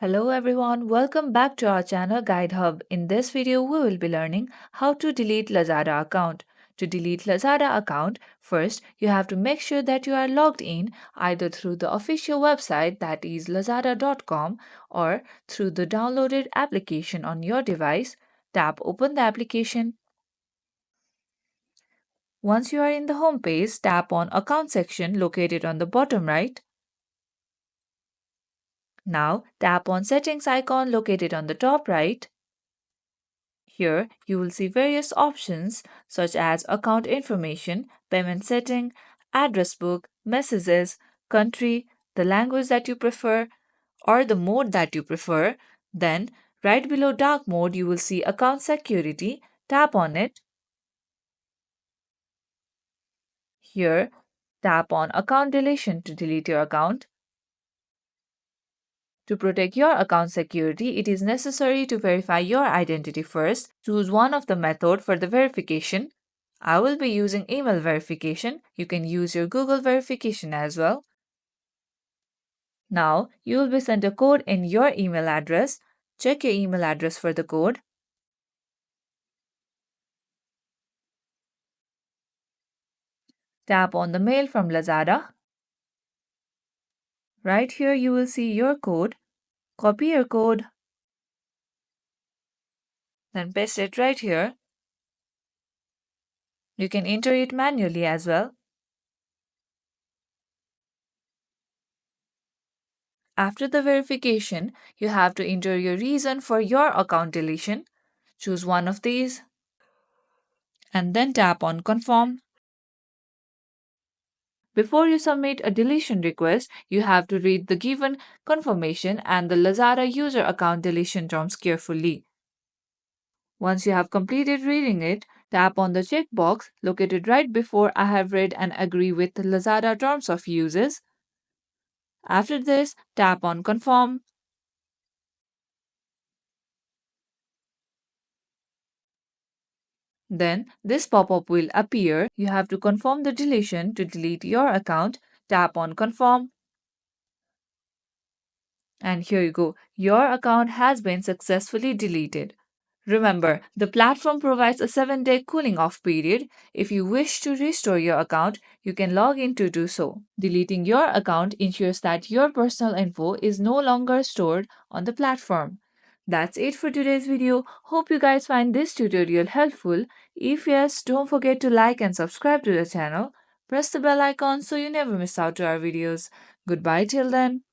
Hello everyone, welcome back to our channel Guide Hub. In this video, we will be learning how to delete Lazada account. To delete Lazada account, first you have to make sure that you are logged in either through the official website that is lazada.com or through the downloaded application on your device. Tap open the application. Once you are in the home page, tap on account section located on the bottom right. Now tap on settings icon located on the top right. Here, you will see various options such as account information, payment setting, address book, messages, country, the language that you prefer, or the mode that you prefer. Then, right below dark mode, you will see account security. Tap on it. Here, tap on account deletion to delete your account. To protect your account security, it is necessary to verify your identity first. Choose one of the method for the verification. I will be using email verification. You can use your Google verification as well. Now, you will be sent a code in your email address. Check your email address for the code. Tap on the mail from Lazada. Right here, you will see your code. Copy your code. Then paste it right here. You can enter it manually as well. After the verification, you have to enter your reason for your account deletion. Choose one of these and then tap on confirm. Before you submit a deletion request, you have to read the given confirmation and the Lazada user account deletion terms carefully. Once you have completed reading it, tap on the checkbox located right before I have read and agree with the Lazada terms of uses. After this, tap on confirm. Then this pop-up will appear. You have to confirm the deletion to delete your account. Tap on confirm. And here you go. Your account has been successfully deleted. Remember, the platform provides a 7-day cooling off period. If you wish to restore your account, you can log in to do so. Deleting your account ensures that your personal info is no longer stored on the platform. That's it for today's video. Hope you guys find this tutorial helpful. If yes, don't forget to like and subscribe to the channel. Press the bell icon so you never miss out to our videos. Goodbye till then.